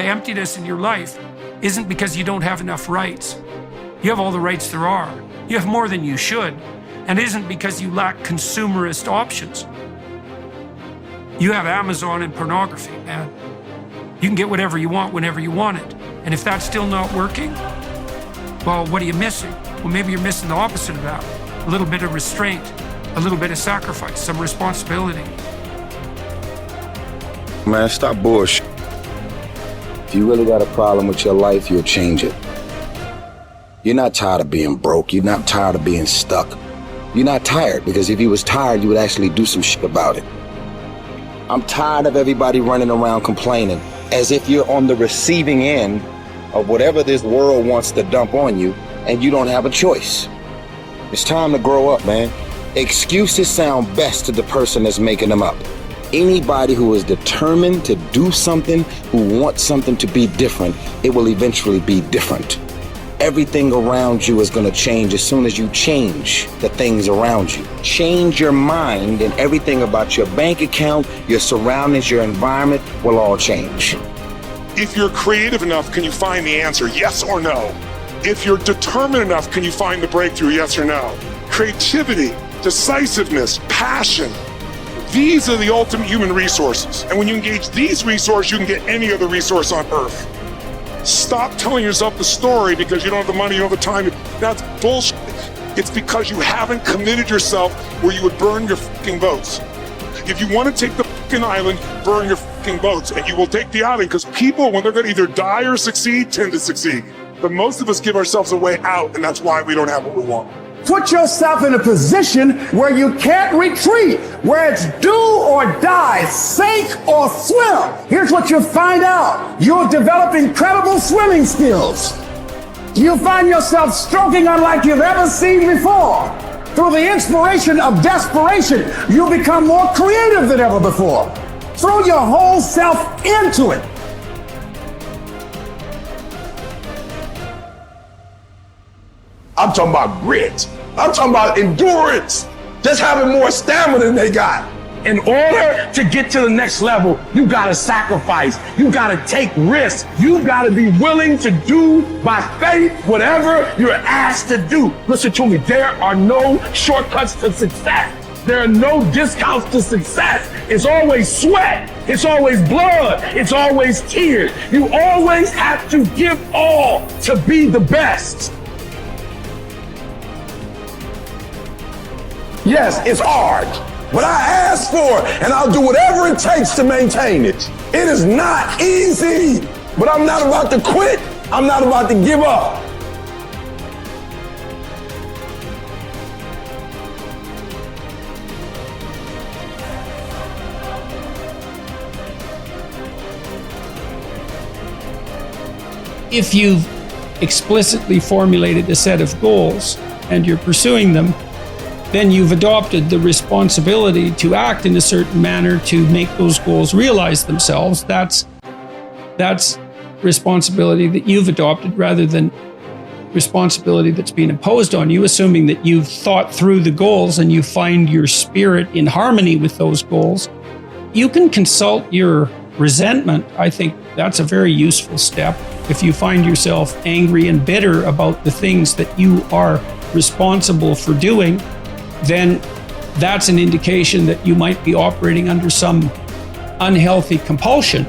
emptiness in your life isn't because you don't have enough rights. You have all the rights there are. You have more than you should. And it isn't because you lack consumerist options. You have Amazon and pornography, man. You can get whatever you want whenever you want it. And if that's still not working, well, what are you missing? Well, maybe you're missing the opposite of that. A little bit of restraint, a little bit of sacrifice, some responsibility. Man, stop bullshit. If you really got a problem with your life, you'll change it. You're not tired of being broke. You're not tired of being stuck. You're not tired, because if you was tired, you would actually do some shit about it. I'm tired of everybody running around complaining as if you're on the receiving end of whatever this world wants to dump on you and you don't have a choice. It's time to grow up, man. Excuses sound best to the person that's making them up. Anybody who is determined to do something, who wants something to be different, it will eventually be different. Everything around you is going to change as soon as you change the things around you. Change your mind and everything about your bank account, your surroundings, your environment will all change. If you're creative enough, can you find the answer? Yes or no? If you're determined enough, can you find the breakthrough? Yes or no? Creativity, decisiveness, passion. These are the ultimate human resources. And when you engage these resources, you can get any other resource on earth. Stop telling yourself the story because you don't have the money, you don't have the time. That's bullshit. It's because you haven't committed yourself where you would burn your fucking votes. If you want to take the fucking island, burn your fucking votes, and you will take the island, because people, when they're going to either die or succeed, tend to succeed. But most of us give ourselves a way out, and that's why we don't have what we want. Put yourself in a position where you can't retreat, where it's do or die, sink or swim. Here's what you'll find out. You'll develop incredible swimming skills. You'll find yourself stroking unlike you've ever seen before. Through the inspiration of desperation, you'll become more creative than ever before. Throw your whole self into it. I'm talking about grit. I'm talking about endurance. Just having more stamina than they got. In order to get to the next level, you gotta sacrifice. You gotta take risks. You gotta be willing to do by faith whatever you're asked to do. Listen to me, there are no shortcuts to success. There are no discounts to success. It's always sweat. It's always blood. It's always tears. You always have to give all to be the best. Yes, it's hard, but I ask for it, and I'll do whatever it takes to maintain it. It is not easy, but I'm not about to quit. I'm not about to give up. If you've explicitly formulated a set of goals and you're pursuing them, then you've adopted the responsibility to act in a certain manner to make those goals realize themselves. That's responsibility that you've adopted rather than responsibility that's being imposed on you, assuming that you've thought through the goals and you find your spirit in harmony with those goals. You can consult your resentment. I think that's a very useful step. If you find yourself angry and bitter about the things that you are responsible for doing, then that's an indication that you might be operating under some unhealthy compulsion,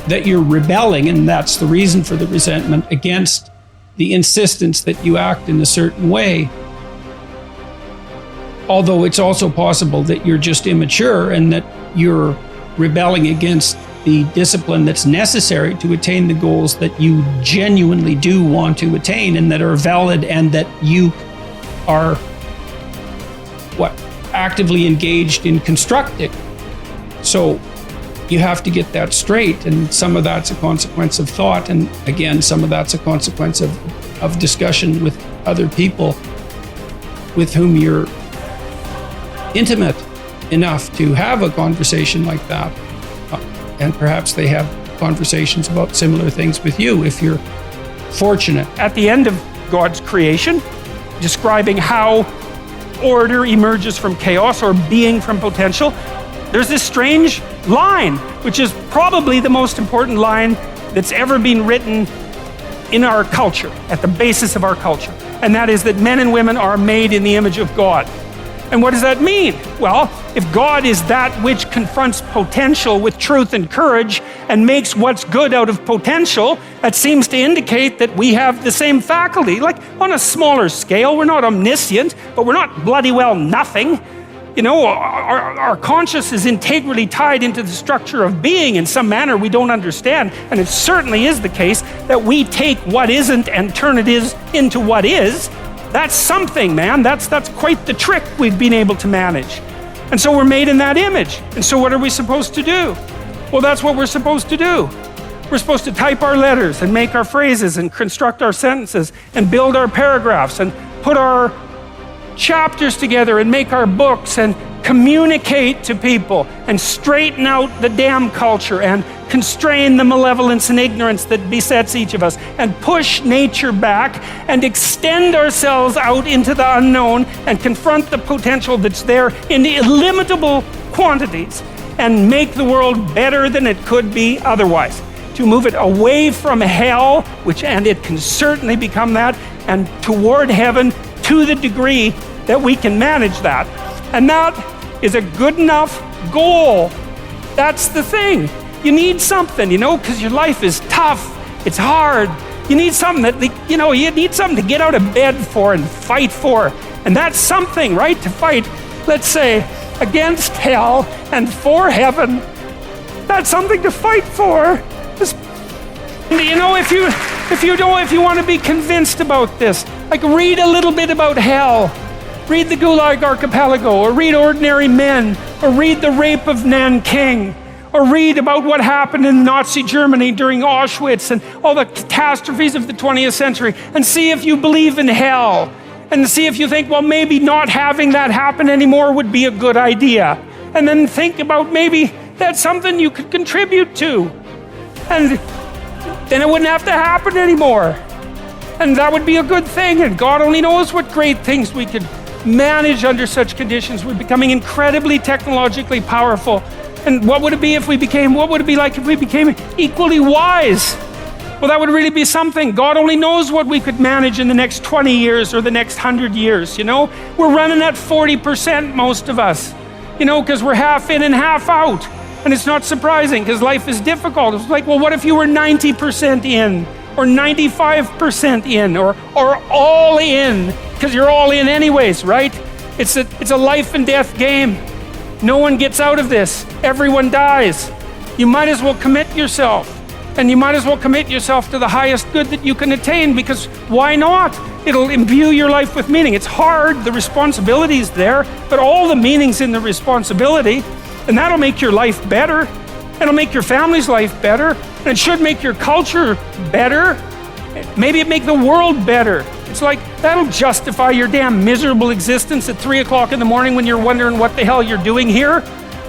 that you're rebelling, and that's the reason for the resentment against the insistence that you act in a certain way. Although it's also possible that you're just immature and that you're rebelling against the discipline that's necessary to attain the goals that you genuinely do want to attain and that are valid and that you are actively engaged in constructing. So you have to get that straight, and some of that's a consequence of thought, and again, some of that's a consequence of discussion with other people with whom you're intimate enough to have a conversation like that. And perhaps they have conversations about similar things with you if you're fortunate. At the end of God's creation, describing how order emerges from chaos or being from potential, there's this strange line, which is probably the most important line that's ever been written in our culture, at the basis of our culture. And that is that men and women are made in the image of God. And what does that mean? Well, if God is that which confronts potential with truth and courage and makes what's good out of potential, that seems to indicate that we have the same faculty. Like on a smaller scale, we're not omniscient, but we're not bloody well nothing. You know, our conscious is integrally tied into the structure of being in some manner we don't understand. And it certainly is the case that we take what isn't and turn it into what is. That's something, man. That's quite the trick we've been able to manage. And so we're made in that image. And so what are we supposed to do? Well, that's what we're supposed to do. We're supposed to type our letters and make our phrases and construct our sentences and build our paragraphs and put our chapters together and make our books and communicate to people and straighten out the damn culture and constrain the malevolence and ignorance that besets each of us and push nature back and extend ourselves out into the unknown and confront the potential that's there in illimitable quantities and make the world better than it could be otherwise. To move it away from hell, and it can certainly become that, and toward heaven to the degree that we can manage that. And that is a good enough goal. That's the thing. You need something, you know, because your life is tough. It's hard. You need something that, you know, you need something to get out of bed for and fight for. And that's something, right? To fight, let's say, against hell and for heaven. That's something to fight for. You know, if you want to be convinced about this, like read a little bit about hell. Read the Gulag Archipelago, or read Ordinary Men, or read The Rape of Nanking, or read about what happened in Nazi Germany during Auschwitz and all the catastrophes of the 20th century, and see if you believe in hell, and see if you think, well, maybe not having that happen anymore would be a good idea. And then think about maybe that's something you could contribute to. And then it wouldn't have to happen anymore. And that would be a good thing, and God only knows what great things we could manage under such conditions. We're becoming incredibly technologically powerful. And what would it be like if we became equally wise? Well, that would really be something. God only knows what we could manage in the next 20 years or the next 100 years, you know? We're running at 40%, most of us, you know, because we're half in and half out. And it's not surprising because life is difficult. It's like, well, what if you were 90% in? Or 95% in, or all in, because you're all in anyways, right? It's a life and death game. No one gets out of this. Everyone dies. You might as well commit yourself. And you might as well commit yourself to the highest good that you can attain, because why not? It'll imbue your life with meaning. It's hard, the responsibility is there, but all the meaning's in the responsibility, and that'll make your life better. It'll make your family's life better. And it should make your culture better. Maybe it make the world better. It's like, that'll justify your damn miserable existence at 3 o'clock in the morning when you're wondering what the hell you're doing here.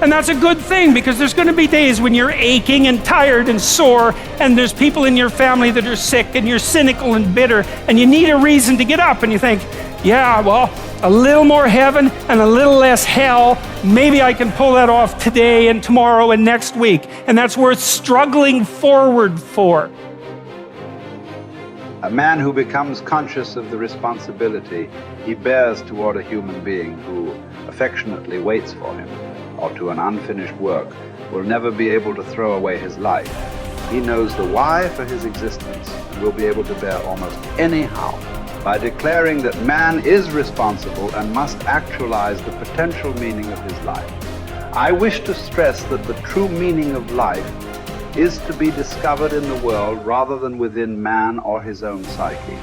And that's a good thing, because there's going to be days when you're aching and tired and sore, and there's people in your family that are sick, and you're cynical and bitter, and you need a reason to get up, and you think, yeah, well, a little more heaven and a little less hell, maybe I can pull that off today and tomorrow and next week. And that's worth struggling forward for. A man who becomes conscious of the responsibility he bears toward a human being who affectionately waits for him, or to an unfinished work, will never be able to throw away his life. He knows the why for his existence and will be able to bear almost any how. By declaring that man is responsible and must actualize the potential meaning of his life. I wish to stress that the true meaning of life is to be discovered in the world rather than within man or his own psyche,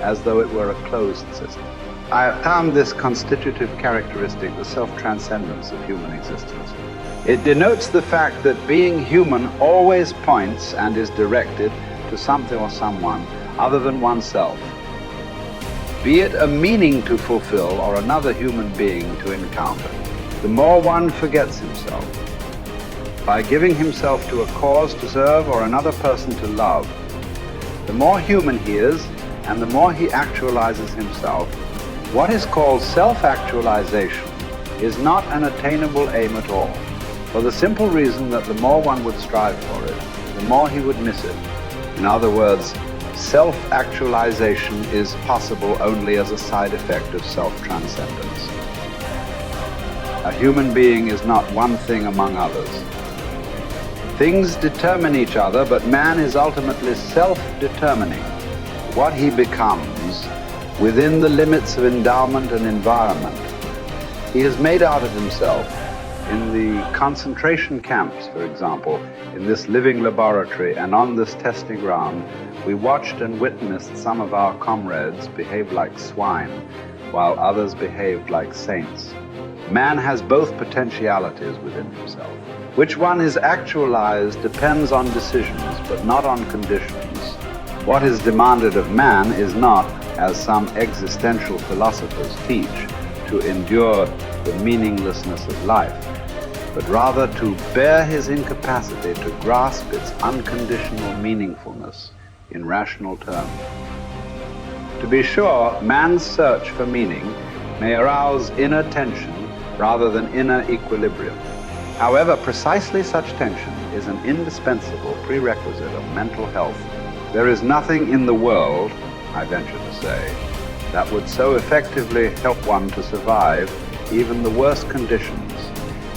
as though it were a closed system. I have found this constitutive characteristic the self-transcendence of human existence. It denotes the fact that being human always points and is directed to something or someone other than oneself. Be it a meaning to fulfill or another human being to encounter, the more one forgets himself. By giving himself to a cause to serve or another person to love, the more human he is and the more he actualizes himself. What is called self-actualization is not an attainable aim at all, for the simple reason that the more one would strive for it, the more he would miss it. In other words, self-actualization is possible only as a side effect of self-transcendence. A human being is not one thing among others. Things determine each other, but man is ultimately self-determining what he becomes within the limits of endowment and environment. He has made out of himself. In the concentration camps, for example, in this living laboratory and on this testing ground, we watched and witnessed some of our comrades behave like swine, while others behaved like saints. Man has both potentialities within himself. Which one is actualized depends on decisions, but not on conditions. What is demanded of man is not, as some existential philosophers teach, to endure the meaninglessness of life, but rather to bear his incapacity to grasp its unconditional meaningfulness in rational terms. To be sure, man's search for meaning may arouse inner tension rather than inner equilibrium. However, precisely such tension is an indispensable prerequisite of mental health. There is nothing in the world, I venture to say, that would so effectively help one to survive even the worst conditions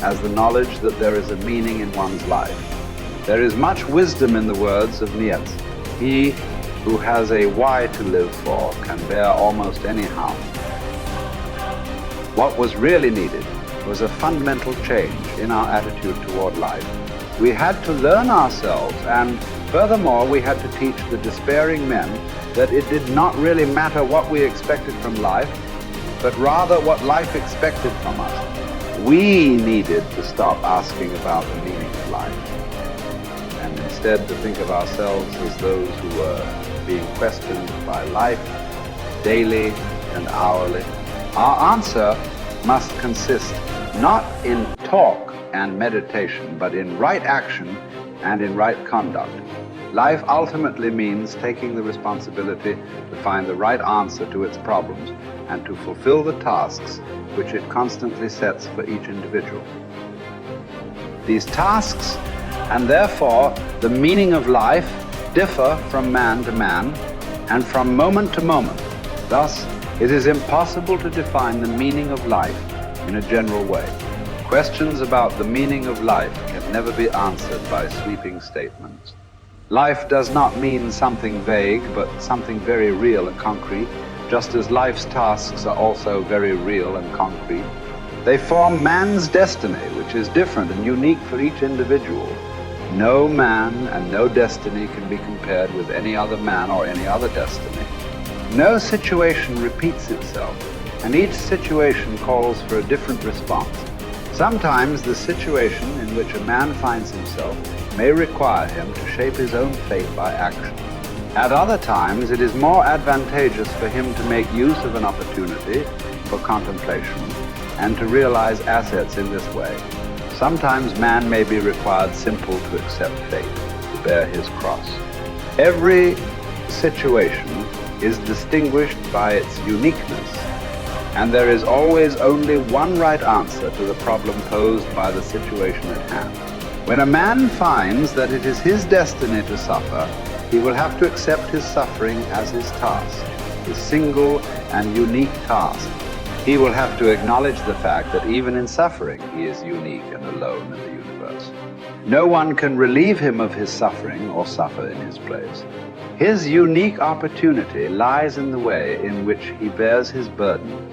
as the knowledge that there is a meaning in one's life. There is much wisdom in the words of Nietzsche. He who has a why to live for can bear almost any harm. What was really needed was a fundamental change in our attitude toward life. We had to learn ourselves, and furthermore, we had to teach the despairing men that it did not really matter what we expected from life, but rather what life expected from us. We needed to stop asking about the meaning of life, and instead to think of ourselves as those who were being questioned by life daily and hourly. Our answer must consist not in talk and meditation, but in right action and in right conduct. Life ultimately means taking the responsibility to find the right answer to its problems and to fulfill the tasks which it constantly sets for each individual. These tasks, and therefore the meaning of life, differ from man to man and from moment to moment. Thus, it is impossible to define the meaning of life in a general way. Questions about the meaning of life can never be answered by sweeping statements. Life does not mean something vague, but something very real and concrete, just as life's tasks are also very real and concrete. They form man's destiny, which is different and unique for each individual. No man and no destiny can be compared with any other man or any other destiny. No situation repeats itself, and each situation calls for a different response. Sometimes the situation in which a man finds himself may require him to shape his own fate by action. At other times, it is more advantageous for him to make use of an opportunity for contemplation and to realize assets in this way. Sometimes man may be required simply to accept fate, to bear his cross. Every situation is distinguished by its uniqueness, and there is always only one right answer to the problem posed by the situation at hand. When a man finds that it is his destiny to suffer, he will have to accept his suffering as his task, his single and unique task. He will have to acknowledge the fact that even in suffering, he is unique and alone in the universe. No one can relieve him of his suffering or suffer in his place. His unique opportunity lies in the way in which he bears his burden.